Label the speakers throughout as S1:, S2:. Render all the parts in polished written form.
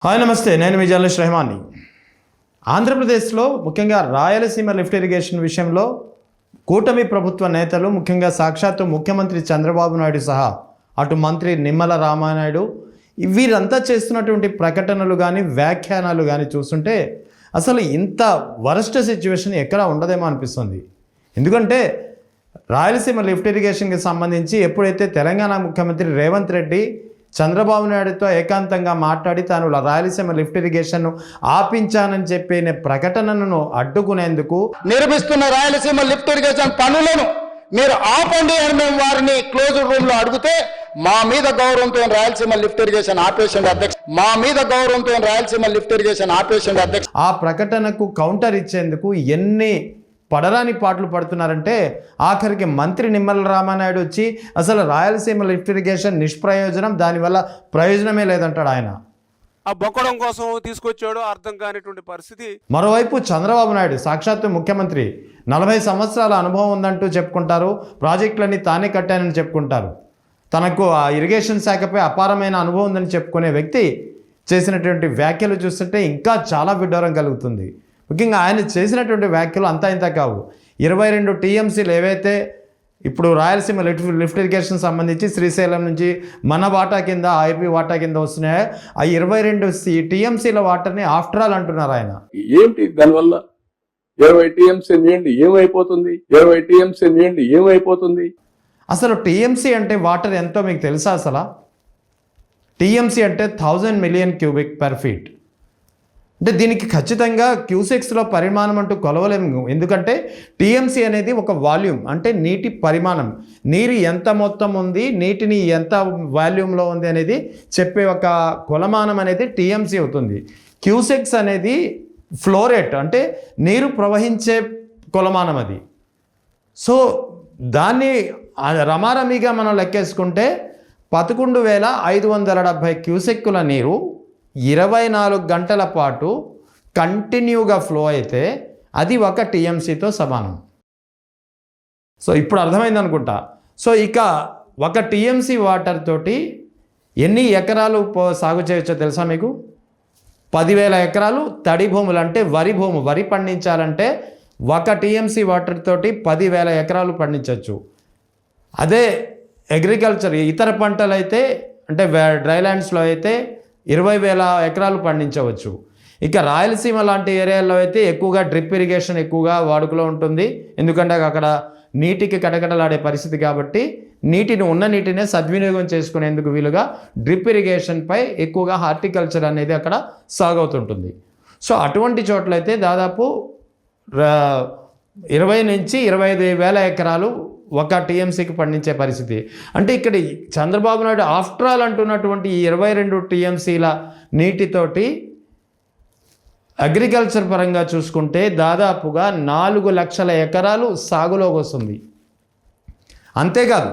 S1: Hi నమస్తే, నేను మీ journalist రెహమాన్ని. ఆంధ్రప్రదేశ్లో ముఖ్యంగా రాయలసీమ లిఫ్ట్ ఇరిగేషన్ విషయంలో కూటమి ప్రభుత్వ నేతలు, ముఖ్యంగా సాక్షాత్తు ముఖ్యమంత్రి చంద్రబాబు నాయుడు సహా అటు మంత్రి నిమ్మల రామానాయుడు వీరంతా చేస్తున్నటువంటి ప్రకటనలు కానీ వ్యాఖ్యానాలు కానీ చూస్తుంటే అసలు ఇంత వరస్ట్ సిచ్యువేషన్ ఎక్కడా ఉండదేమో అనిపిస్తుంది. ఎందుకంటే రాయలసీమ లిఫ్ట్ ఇరిగేషన్కి సంబంధించి ఎప్పుడైతే తెలంగాణ ముఖ్యమంత్రి రేవంత్ రెడ్డి చంద్రబాబు నాయుడుతో ఏకాంతంగా మాట్లాడి తాను రాయలసీమ లిఫ్ట్ ఇరిగేషన్ను ఆపించానని చెప్పిన ప్రకటనను అడ్డుకునేందుకు
S2: నిర్మిస్తున్న రాయలసీమ లిఫ్ట్ ఇరిగేషన్ పనులను మీరు ఆపండి అని మేము వారిని క్లోజ్ రూమ్ లో అడిగితే మా మీద గౌరవంతో రాయలసీమ లిఫ్ట్ ఇరిగేషన్ ఆపేషన్ అధ్యక్ష
S1: ఆ ప్రకటనకు కౌంటర్ ఇచ్చేందుకు ఎన్ని పడరాని పాటలు పడుతున్నారంటే ఆఖరికి మంత్రి నిమ్మల రామానాయుడు వచ్చి అసలు రాయలసీమ లిఫ్ట్ ఇరిగేషన్ నిష్ప్రయోజనం, దానివల్ల ప్రయోజనమే లేదంటాడు ఆయన.
S3: ఆ బొక్కడం కోసం తీసుకొచ్చాడు, అర్థం కానిటువంటి పరిస్థితి.
S1: మరోవైపు చంద్రబాబు నాయుడు సాక్షాత్తు ముఖ్యమంత్రి 40 సంవత్సరాల అనుభవం ఉందంటూ చెప్పుకుంటారు, ప్రాజెక్టులన్నీ తానే కట్టానని చెప్పుకుంటారు, తనకు ఆ ఇరిగేషన్ శాఖపై అపారమైన అనుభవం ఉందని చెప్పుకునే వ్యక్తి చేసినటువంటి వ్యాఖ్యలు చూస్తుంటే ఇంకా చాలా విడ్డూరం కలుగుతుంది. ముఖ్యంగా ఆయన చేసినటువంటి వ్యాఖ్యలు అంతా ఇంత కావు. 22 టీఎంసీలు ఏవైతే ఇప్పుడు రాయలసీమ లిఫ్ట్ ఇరిగేషన్ సంబంధించి శ్రీశైలం నుంచి మన వాటా కింద, ఐపీ వాటా కింద వస్తున్నాయో ఆ 22 టీఎంసీల వాటర్ని ఆఫ్టర్ ఆల్ అంటున్నారు ఆయన.
S4: ఏంటి దానివల్ల 20 టీఎంసీ నీళ్ళు ఏమైపోతుంది? 20 టీఎంసీ నీళ్ళు ఏమైపోతుంది?
S1: అసలు టీఎంసీ అంటే వాటర్ ఎంతో మీకు తెలుసా? అసలు టీఎంసీ అంటే 1000 మిలియన్ క్యూబిక్ పర్ ఫీట్. అంటే దీనికి ఖచ్చితంగా క్యూసెక్స్లో పరిమాణం అంటూ కొలవలేము. ఎందుకంటే టీఎంసీ అనేది ఒక వాల్యూమ్, అంటే నీటి పరిమాణం, నీరు ఎంత మొత్తం ఉంది, నీటిని ఎంత వాల్యూమ్లో ఉంది అనేది చెప్పే ఒక కొలమానం అనేది టీఎంసీ అవుతుంది. క్యూసెక్స్ అనేది ఫ్లో రేట్, అంటే నీరు ప్రవహించే కొలమానం అది. సో దాన్ని రమారమిగా మనం లెక్కేసుకుంటే 11,570 క్యూసెక్కుల నీరు 24 గంటల పాటు కంటిన్యూగా ఫ్లో అయితే అది ఒక టీఎంసీతో సమానం. సో ఇప్పుడు అర్థమైంది అనుకుంటా. సో ఇక ఒక టీఎంసీ వాటర్ తోటి ఎన్ని ఎకరాలు సాగు చేయొచ్చో తెలుసా మీకు? 10,000 ఎకరాలు తడి భూములు, అంటే వరి పండించాలంటే ఒక టీఎంసీ వాటర్ తోటి 10,000 ఎకరాలు పండించవచ్చు. అదే అగ్రికల్చర్ ఇతర పంటలు అయితే, అంటే డ్రైల్యాండ్స్లో అయితే 20,000 ఎకరాలు పండించవచ్చు. ఇక రాయలసీమ లాంటి ఏరియాల్లో అయితే ఎక్కువగా డ్రిప్ ఇరిగేషన్ ఎక్కువగా వాడుకలో ఉంటుంది. ఎందుకంటే అక్కడ నీటికి కటకటలాడే పరిస్థితి కాబట్టి ఉన్న నీటినే సద్వినియోగం చేసుకునేందుకు వీలుగా డ్రిప్ ఇరిగేషన్పై ఎక్కువగా హార్టికల్చర్ అనేది అక్కడ సాగవుతుంటుంది. సో అటువంటి చోట్లయితే దాదాపు 20 నుంచి 25,000 ఎకరాలు ఒక టీఎంసీకి పండించే పరిస్థితి. అంటే ఇక్కడ చంద్రబాబు నాయుడు ఆఫ్టర్ ఆల్ అంటున్నటువంటి ఈ 22 టీఎంసీల నీటితోటి అగ్రికల్చర్ పరంగా చూసుకుంటే దాదాపుగా 4 లక్షల ఎకరాలు సాగులోకి వస్తుంది. అంతేకాదు,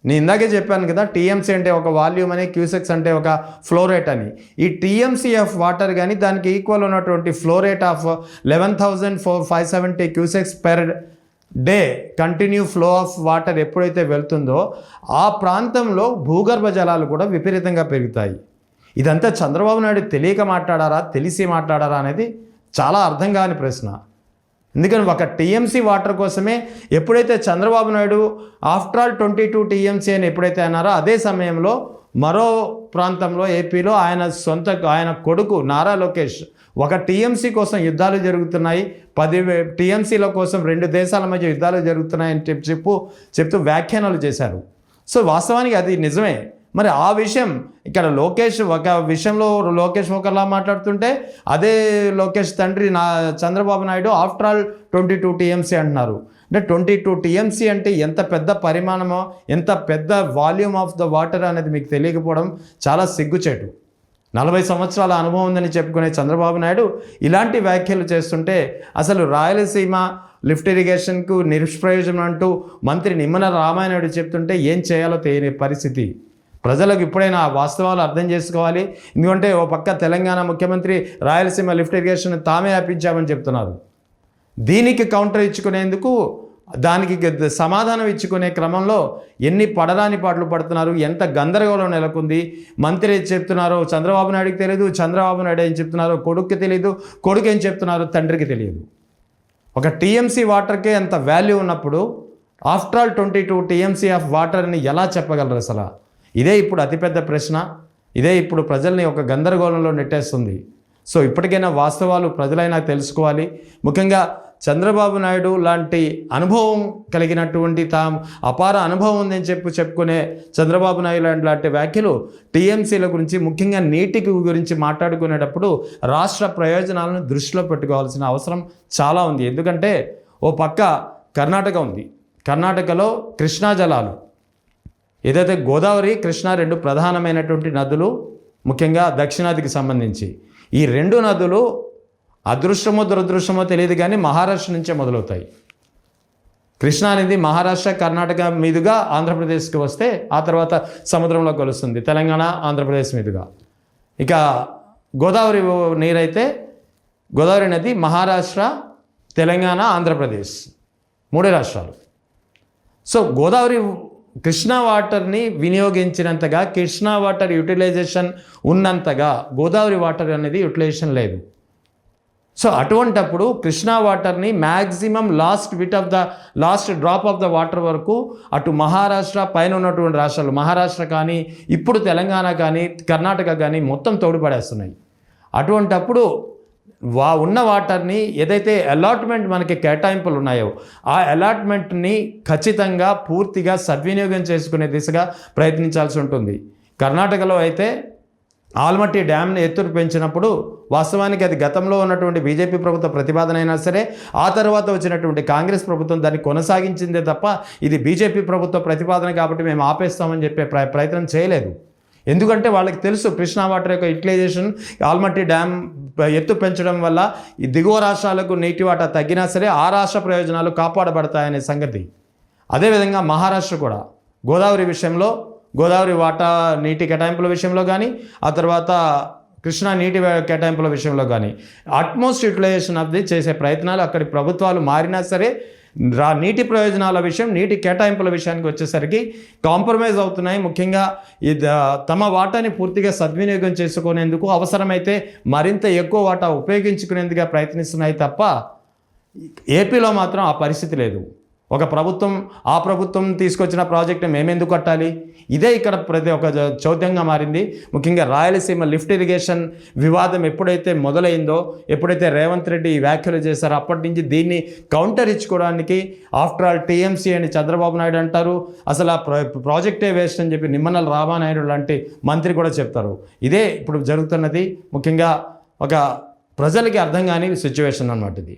S1: నేను ఇందాకే చెప్పాను కదా, టీఎంసీ అంటే ఒక వాల్యూమ్ అని, క్యూసెక్స్ అంటే ఒక ఫ్లో రేట్ అని. ఈ టీఎంసీ ఆఫ్ వాటర్ కానీ దానికి ఈక్వల్ ఉన్నటువంటి flow rate of 11,570 cusecs per day continue flow of water ఎప్పుడైతే వెళ్తుందో ఆ ప్రాంతంలో భూగర్భ జలాలు కూడా విపరీతంగా పెరుగుతాయి. ఇదంతా చంద్రబాబు నాయుడు తెలియక మాట్లాడారా, తెలిసి మాట్లాడారా అనేది చాలా అర్థం కాని ప్రశ్న. ఎందుకని ఒక టీఎంసీ వాటర్ కోసమే ఎప్పుడైతే Chandrababu Naidu after all 22 TMC అని ఎప్పుడైతే అన్నారో అదే సమయంలో మరో ప్రాంతంలో ఏపీలో ఆయన కొడుకు నారా లోకేష్ ఒక టీఎంసీ కోసం యుద్ధాలు జరుగుతున్నాయి, 10 టీఎంసీల కోసం 2 దేశాల మధ్య యుద్ధాలు జరుగుతున్నాయని చెప్తూ వ్యాఖ్యానాలు చేశారు. సో వాస్తవానికి అది నిజమే. మరి ఆ విషయం ఇక్కడ ఒక విషయంలో లోకేష్ ఒకలా మాట్లాడుతుంటే అదే లోకేష్ తండ్రి Chandrababu Naidu after all 22 TMC అంటున్నారు. అంటే 22 టీఎంసీ అంటే ఎంత పెద్ద పరిమాణమో, ఎంత పెద్ద వాల్యూమ్ ఆఫ్ ద వాటర్ అనేది మీకు తెలియకపోవడం చాలా సిగ్గుచేటు. 40 సంవత్సరాల అనుభవం ఉందని చెప్పుకునే చంద్రబాబు నాయుడు ఇలాంటి వ్యాఖ్యలు చేస్తుంటే అసలు రాయలసీమ లిఫ్ట్ ఇరిగేషన్కు నిష్ప్రయోజనం అంటూ మంత్రి నిమ్మల రామానాయుడు చెప్తుంటే ఏం చేయాలో తెలియని పరిస్థితి. ప్రజలకు ఇప్పుడైనా వాస్తవాలు అర్థం చేసుకోవాలి. ఎందుకంటే ఓ పక్క తెలంగాణ ముఖ్యమంత్రి రాయలసీమ లిఫ్ట్ ఇరిగేషన్ తామే ఆపించామని చెప్తున్నారు. దీనికి కౌంటర్ ఇచ్చుకునేందుకు దానికి సమాధానం ఇచ్చుకునే క్రమంలో ఎన్ని పడరాని పాటలు పడుతున్నారు, ఎంత గందరగోళం నెలకొంది. మంత్రి ఏం చెప్తున్నారో చంద్రబాబు నాయుడుకి తెలియదు, చంద్రబాబు నాయుడు ఏం చెప్తున్నారో కొడుక్కి తెలియదు, కొడుకు ఏం చెప్తున్నారో తండ్రికి తెలియదు. ఒక టీఎంసీ వాటర్కే అంత వాల్యూ ఉన్నప్పుడు ఆఫ్టర్ ఆల్ 22 టీఎంసీ ఆఫ్ వాటర్ని ఎలా చెప్పగలరు అసలు? ఇదే ఇప్పుడు అతిపెద్ద ప్రశ్న. ఇదే ఇప్పుడు ప్రజల్ని ఒక గందరగోళంలో నెట్టేస్తుంది. సో ఇప్పటికైనా వాస్తవాలు ప్రజలైనా తెలుసుకోవాలి. ముఖ్యంగా చంద్రబాబు నాయుడు లాంటి అనుభవం కలిగినటువంటి అపార అనుభవం ఉందని చెప్పుకునే చంద్రబాబు నాయుడు లాంటి వ్యాఖ్యలు టీఎంసీల గురించి, ముఖ్యంగా నీటికి గురించి మాట్లాడుకునేటప్పుడు రాష్ట్ర ప్రయోజనాలను దృష్టిలో పెట్టుకోవాల్సిన అవసరం చాలా ఉంది. ఎందుకంటే ఓ పక్క కర్ణాటక ఉంది. కర్ణాటకలో కృష్ణా జలాలు, ఏదైతే గోదావరి కృష్ణా రెండు ప్రధానమైనటువంటి నదులు, ముఖ్యంగా దక్షిణాదికి సంబంధించి ఈ రెండు నదులు అదృష్టమో దురదృష్టమో తెలియదు కానీ మహారాష్ట్ర నుంచే మొదలవుతాయి. కృష్ణా అనేది మహారాష్ట్ర కర్ణాటక మీదుగా ఆంధ్రప్రదేశ్కి వస్తే ఆ తర్వాత సముద్రంలో కలుస్తుంది తెలంగాణ ఆంధ్రప్రదేశ్ మీదుగా. ఇక గోదావరి నీరైతే గోదావరి నది మహారాష్ట్ర తెలంగాణ ఆంధ్రప్రదేశ్ మూడే రాష్ట్రాలు. సో గోదావరి కృష్ణా వాటర్ని వినియోగించినంతగా, కృష్ణా వాటర్ యూటిలైజేషన్ ఉన్నంతగా గోదావరి వాటర్ అనేది యూటిలైజేషన్ లేదు. సో అటువంటప్పుడు కృష్ణా వాటర్ని maximum last drop of the water వరకు అటు మహారాష్ట్ర పైన ఉన్నటువంటి రాష్ట్రాలు, మహారాష్ట్ర కానీ ఇప్పుడు తెలంగాణ కానీ కర్ణాటక కానీ మొత్తం తోడుపడేస్తున్నాయి. అటువంటప్పుడు ఉన్న వాటర్ని ఏదైతే అలాట్మెంట్ మనకి కేటాయింపులు ఉన్నాయో ఆ అలాట్మెంట్ని ఖచ్చితంగా పూర్తిగా సద్వినియోగం చేసుకునే దిశగా ప్రయత్నించాల్సి ఉంటుంది. కర్ణాటకలో అయితే ఆల్మట్టి డ్యామ్ని ఎత్తురు పెంచినప్పుడు వాస్తవానికి అది గతంలో ఉన్నటువంటి బీజేపీ ప్రభుత్వ ప్రతిపాదన అయినా సరే ఆ తర్వాత వచ్చినటువంటి కాంగ్రెస్ ప్రభుత్వం దాన్ని కొనసాగించిందే తప్ప ఇది బీజేపీ ప్రభుత్వ ప్రతిపాదన కాబట్టి మేము ఆపేస్తామని చెప్పే ప్రయత్నం చేయలేదు. ఎందుకంటే వాళ్ళకి తెలుసు కృష్ణా వాటర్ యొక్క యూటిలైజేషన్, ఆల్మట్టి డ్యామ్ ఎత్తు పెంచడం వల్ల ఈ దిగువ రాష్ట్రాలకు నీటి వాటా తగ్గినా సరే ఆ రాష్ట్ర ప్రయోజనాలు కాపాడబడతాయనే సంగతి. అదేవిధంగా మహారాష్ట్ర కూడా గోదావరి విషయంలో, గోదావరి వాటా నీటి కేటాయింపుల విషయంలో కానీ ఆ తర్వాత కృష్ణా నీటి కేటాయింపుల విషయంలో కానీ అట్మోస్ట్ యూటిలైజేషన్ ఆఫ్ ది చేసే ప్రయత్నాలు అక్కడి ప్రభుత్వాలు మారినా సరే నీటి ప్రయోజనాల విషయం, నీటి కేటాయింపుల విషయానికి వచ్చేసరికి కాంప్రమైజ్ అవుతున్నాయి. ముఖ్యంగా తమ వాటాని పూర్తిగా సద్వినియోగం చేసుకునేందుకు అవసరమైతే మరింత ఎక్కువ వాటా ఉపయోగించుకునేందుకు ప్రయత్నిస్తున్నాయి తప్ప ఏపీలో మాత్రం ఆ పరిస్థితి లేదు. ఒక ప్రభుత్వం ఆ ప్రభుత్వం తీసుకొచ్చిన ప్రాజెక్టు మేమెందుకు కట్టాలి, ఇదే ఇక్కడ ప్రతి ఒక్క చౌద్యంగా మారింది. ముఖ్యంగా రాయలసీమ లిఫ్ట్ ఇరిగేషన్ వివాదం ఎప్పుడైతే మొదలైందో, ఎప్పుడైతే రేవంత్ రెడ్డి ఈ వ్యాఖ్యలు చేశారో అప్పటి నుంచి దీన్ని కౌంటర్ ఇచ్చుకోవడానికి ఆఫ్టర్ ఆల్ టీఎంసీ అని చంద్రబాబు నాయుడు అంటారు, అసలు ఆ ప్రాజెక్టే వేస్ట్ అని చెప్పి నిమ్మల రామానాయుడు లాంటి మంత్రి కూడా చెప్తారు. ఇదే ఇప్పుడు జరుగుతున్నది. ముఖ్యంగా ఒక ప్రజలకి అర్థం కాని సిచ్యువేషన్ అన్నమాట ఇది.